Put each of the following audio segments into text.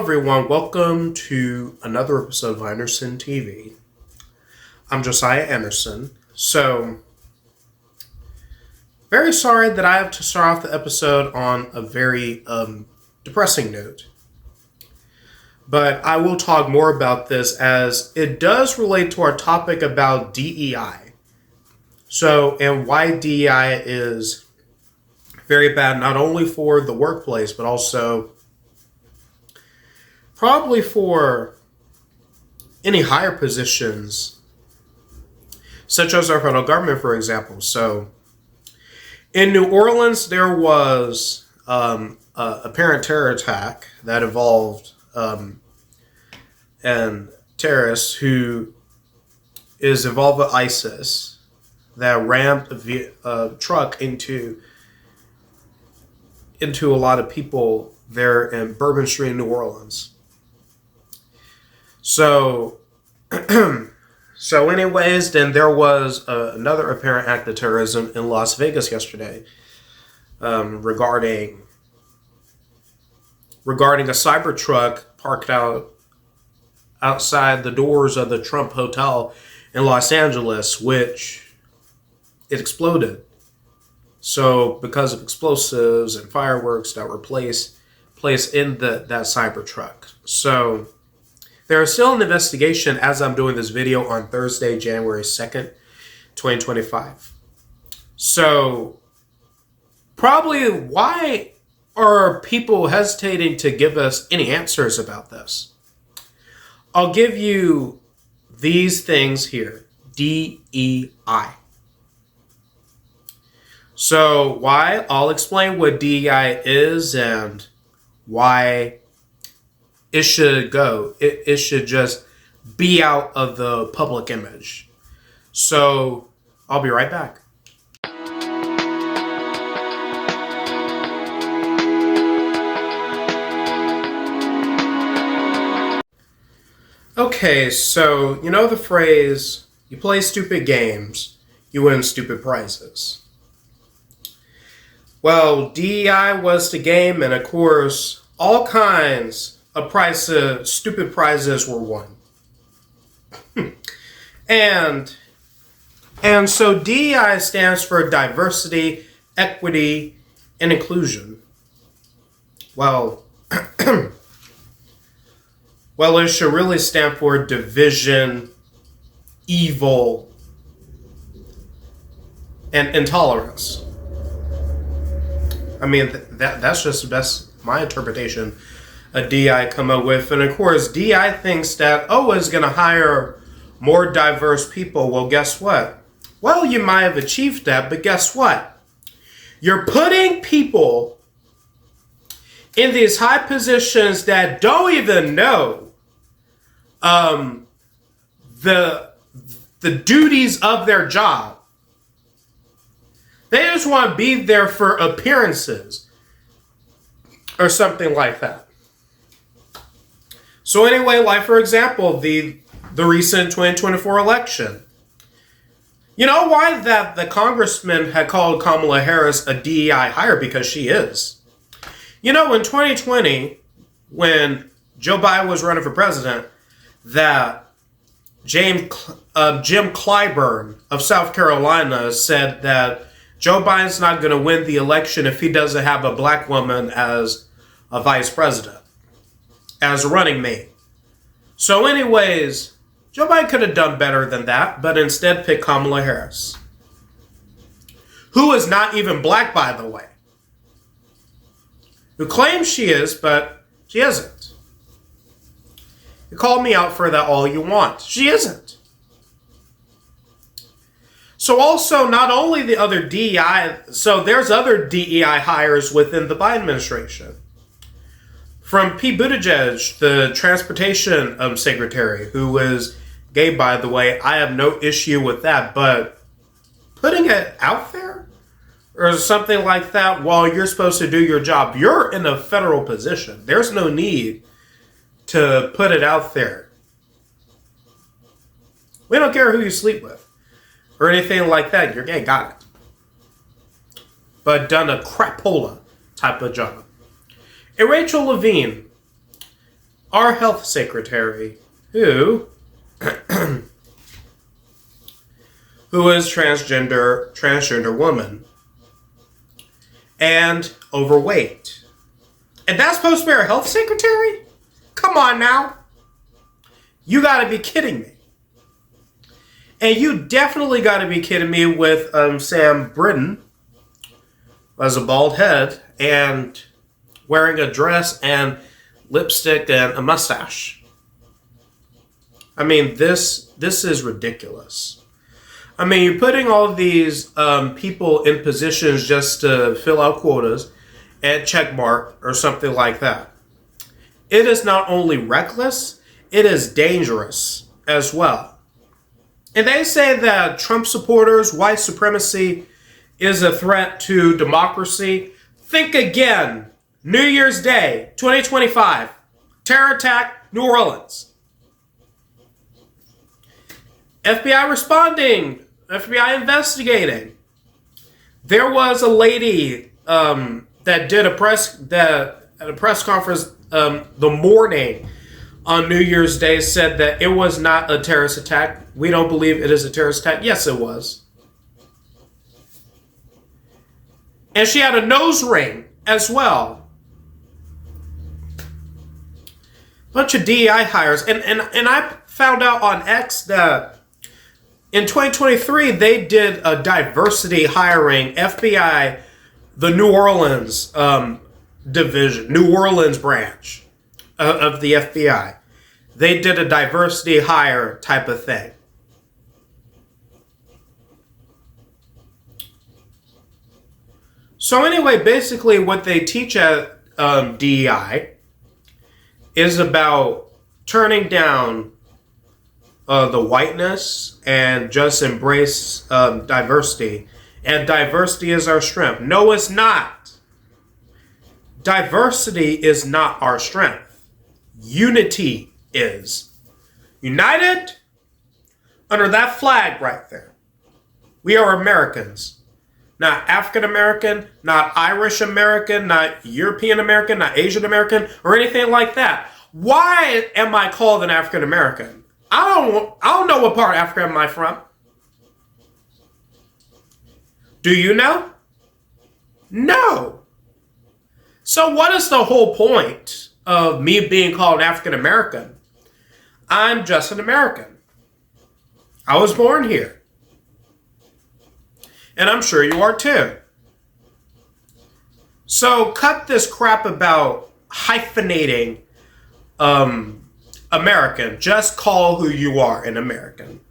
everyone, welcome to another episode of Anderson TV. I'm Josiah Anderson. Very sorry that I have to start off the episode on a very depressing note. But I will talk more about this as it does relate to our topic about DEI. And why DEI is very bad, not only for the workplace, but also probably for any higher positions, such as our federal government, for example. So, in New Orleans, there was a apparent terror attack that involved an terrorist who is involved with ISIS that rammed a truck into a lot of people there in Bourbon Street, New Orleans. So anyways, then there was another apparent act of terrorism in Las Vegas yesterday regarding a cyber truck parked outside the doors of the Trump Hotel in Los Angeles, which it exploded. So because of explosives and fireworks that were placed in that cyber truck. So there is still an investigation as I'm doing this video on Thursday, January 2nd, 2025. So, probably why are people hesitating to give us any answers about this? I'll give you these things here. D.E.I. So, why? I'll explain what DEI is and why it should go. It should just be out of the public image. So, I'll be right back. Okay, so you know the phrase, you play stupid games, you win stupid prizes. Well, DEI was the game, and of course, all kinds of stupid prizes were won. and so DEI stands for diversity, equity, and inclusion. Well, it should really stand for division, evil, and intolerance. I mean, that's just my interpretation of DEI come up with. And of course, DEI thinks that, it's going to hire more diverse people. Well, guess what? Well, you might have achieved that, but guess what? You're putting people in these high positions that don't even know the duties of their job. They just want to be there for appearances or something like that. So anyway, like for example, the recent 2024 election. You know why that the congressman had called Kamala Harris a DEI hire? Because she is. You know, in 2020, when Joe Biden was running for president, that Jim Clyburn of South Carolina said that Joe Biden's not going to win the election if he doesn't have a black woman as a vice president, as a running mate. So anyways, Joe Biden could have done better than that, but instead picked Kamala Harris, who is not even black, by the way, who claims she is, but she isn't. You call me out for that all you want. She isn't. So also, not only the other DEI, so there's other DEI hires within the Biden administration. From Pete Buttigieg, the transportation secretary, who is gay, by the way. I have no issue with that, but putting it out there or something like that while you're supposed to do your job, you're in a federal position. There's no need to put it out there. We don't care who you sleep with or anything like that. You're gay, got it. But done a crapola type of job. And Rachel Levine, our health secretary, who is transgender woman, and overweight. And that's supposed to be our health secretary? Come on now. You gotta be kidding me. And you definitely gotta be kidding me with Sam Britton as a bald head and wearing a dress and lipstick and a mustache. I mean, this is ridiculous. I mean, you're putting all of these people in positions just to fill out quotas and check mark or something like that. It is not only reckless, it is dangerous as well. And they say that Trump supporters, white supremacy is a threat to democracy. Think again. New Year's Day, 2025. Terror attack, New Orleans. FBI responding. FBI investigating. There was a lady that did at a press conference the morning on New Year's Day said that it was not a terrorist attack. We don't believe it is a terrorist attack. Yes, it was. And she had a nose ring as well. Bunch of DEI hires. And I found out on X that in 2023, they did a diversity hiring. FBI, the New Orleans division, New Orleans branch of the FBI. They did a diversity hire type of thing. So anyway, basically what they teach at D.E.I. is about turning down the whiteness and just embrace diversity. And diversity is our strength. No, it's not. Diversity is not our strength. Unity is. United under that flag right there. We are Americans. Not African American, not Irish American, not European American, not Asian American, or anything like that. Why am I called an African American? I don't know what part of Africa am I from. Do you know? No. So what is the whole point of me being called African American? I'm just an American. I was born here. And I'm sure you are too. So cut this crap about hyphenating American. Just call who you are an American.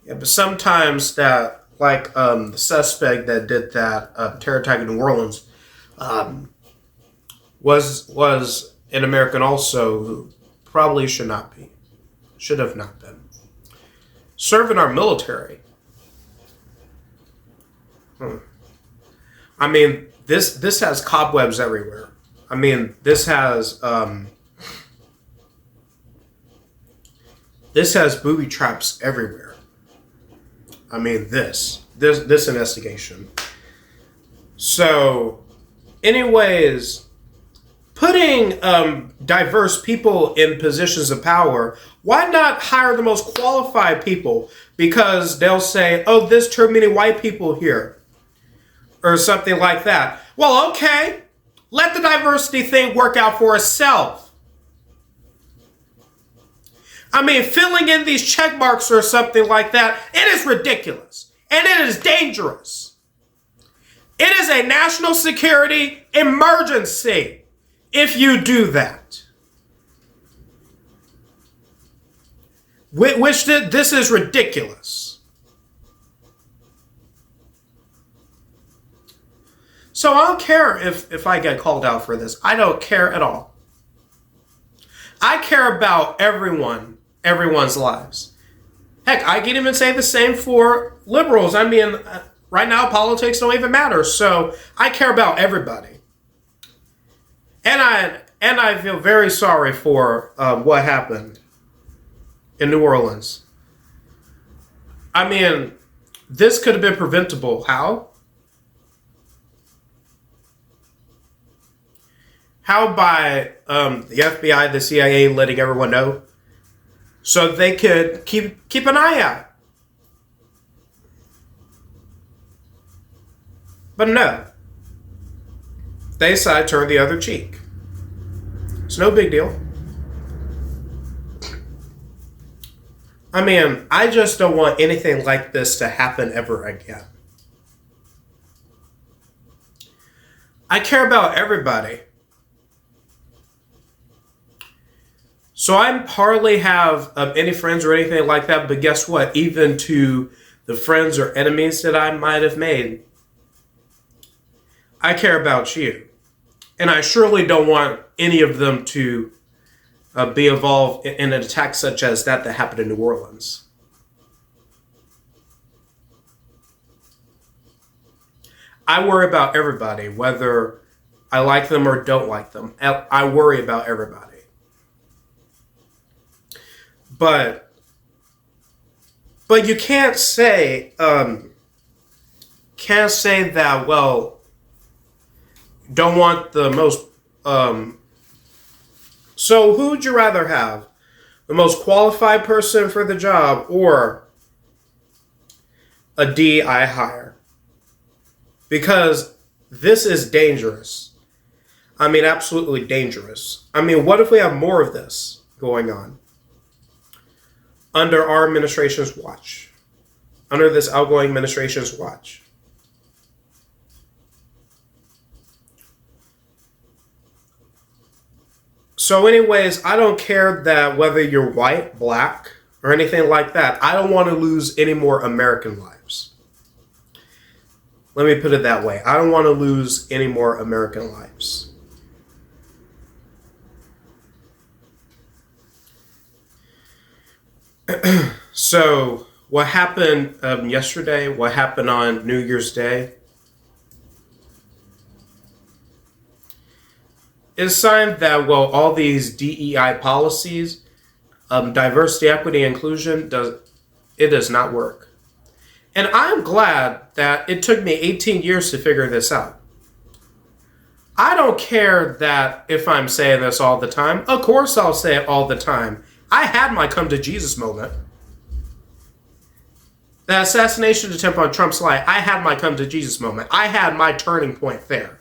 Yeah, but sometimes that, like the suspect that did that terror attack in New Orleans, was an American also, who probably should have not been. Serve in our military. I mean, this has cobwebs everywhere. I mean, this has booby traps everywhere. I mean, this investigation. So, anyways, putting diverse people in positions of power, why not hire the most qualified people? Because they'll say, oh, there's too many white people here. Or something like that. Well, okay. Let the diversity thing work out for itself. I mean, filling in these check marks or something like that, it is ridiculous. And it is dangerous. It is a national security emergency if you do that. This is ridiculous. So I don't care if I get called out for this. I don't care at all. I care about everyone's lives. Heck, I can even say the same for liberals. I mean, right now politics don't even matter. So I care about everybody. And I feel very sorry for what happened in New Orleans. I mean, this could have been preventable. How? How by the FBI, the CIA letting everyone know so they could keep an eye out? But no. They decided to turn the other cheek. It's no big deal. I mean, I just don't want anything like this to happen ever again. I care about everybody. So I hardly have any friends or anything like that, but guess what? Even to the friends or enemies that I might have made, I care about you. And I surely don't want any of them to be involved in an attack such as that happened in New Orleans. I worry about everybody, whether I like them or don't like them. I worry about everybody. But you can't say that, well, don't want the most so who would you rather have? The most qualified person for the job or a D.E.I hire? Because this is dangerous. I mean, absolutely dangerous. I mean, what if we have more of this going on under our administration's watch? Under this outgoing administration's watch? So anyways, I don't care that whether you're white, black, or anything like that. I don't want to lose any more American lives. Let me put it that way. I don't want to lose any more American lives. So what happened yesterday, what happened on New Year's Day, is a sign that, well, all these DEI policies, diversity, equity, inclusion, does not work. And I'm glad that it took me 18 years to figure this out. I don't care that if I'm saying this all the time. Of course I'll say it all the time. I had my come to Jesus moment. The assassination attempt on Trump's life, I had my come to Jesus moment. I had my turning point there.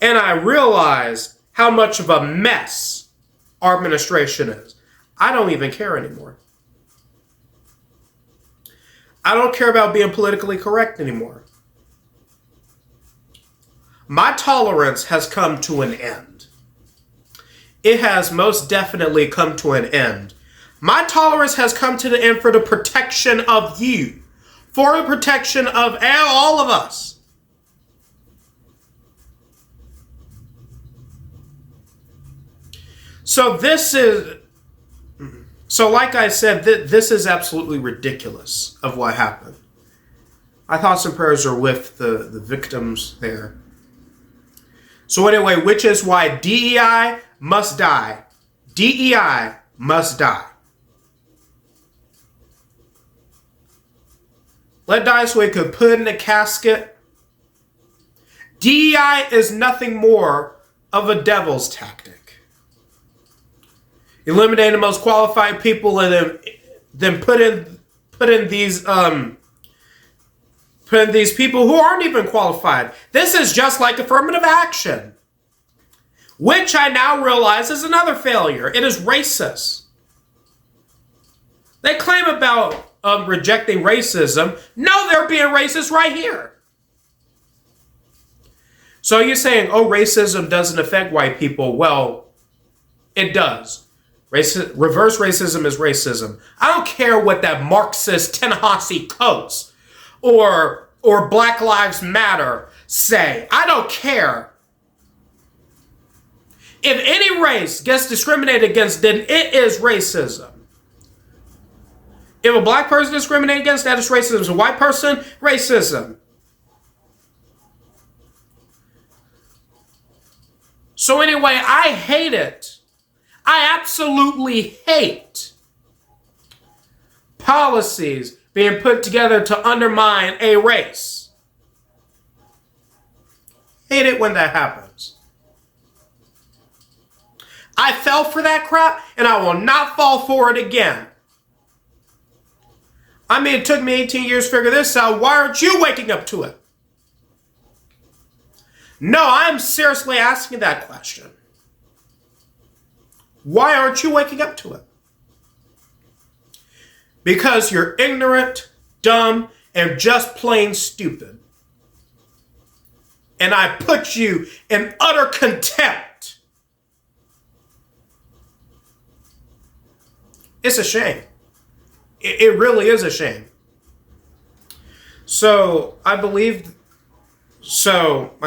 And I realized how much of a mess our administration is. I don't even care anymore. I don't care about being politically correct anymore. My tolerance has come to an end. It has most definitely come to an end. My tolerance has come to the end for the protection of you, for the protection of all of us. So like I said, this is absolutely ridiculous of what happened. My thoughts and prayers are with the victims there. So anyway, which is why DEI must die. DEI must die. Let die so we could put in a casket. DEI is nothing more of a devil's tactic. Eliminate the most qualified people and then put in these people who aren't even qualified. This is just like affirmative action, which I now realize is another failure. It is racist. They claim about rejecting racism. No, they're being racist right here. So you're saying, oh, racism doesn't affect white people. Well, it does. Reverse racism is racism. I don't care what that Marxist Ta-Nehisi Coates or Black Lives Matter say. I don't care. If any race gets discriminated against, then it is racism. If a black person is discriminated against, that is racism. If a white person, racism. So anyway, I hate it. I absolutely hate policies being put together to undermine a race. Hate it when that happens. I fell for that crap, and I will not fall for it again. I mean, it took me 18 years to figure this out. Why aren't you waking up to it? No, I'm seriously asking that question. Why aren't you waking up to it? Because you're ignorant, dumb, and just plain stupid. And I put you in utter contempt. It's a shame. It really is a shame. So, my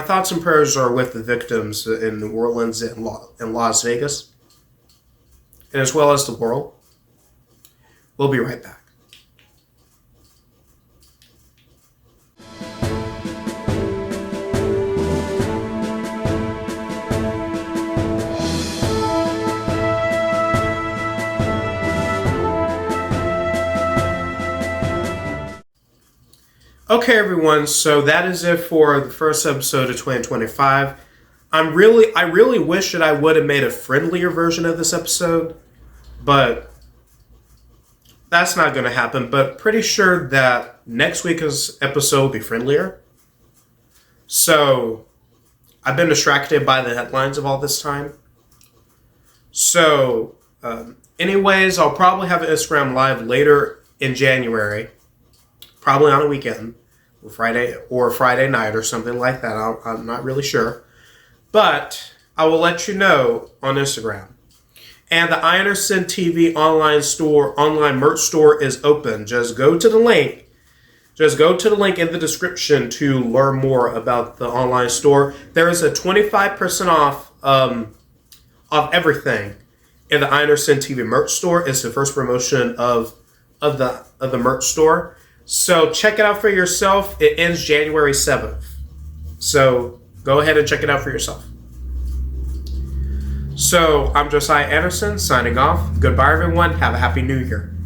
thoughts and prayers are with the victims in New Orleans and Las Vegas, and as well as the world. We'll be right back. Okay, everyone, so that is it for the first episode of 2025. I really wish that I would have made a friendlier version of this episode, but that's not going to happen. But pretty sure that next week's episode will be friendlier. So, I've been distracted by the headlines of all this time. So, anyways, I'll probably have an Instagram Live later in January. Probably on a weekend, or Friday night or something like that. I'm not really sure. But I will let you know on Instagram. And the Ierson TV online merch store is open. Just go to the link. Just go to the link in the description to learn more about the online store. There is a 25% off of everything in the Ierson TV merch store. It's the first promotion of the merch store. So check it out for yourself. It ends January 7th. So go ahead and check it out for yourself. So I'm Josiah Anderson signing off. Goodbye, everyone. Have a happy new year.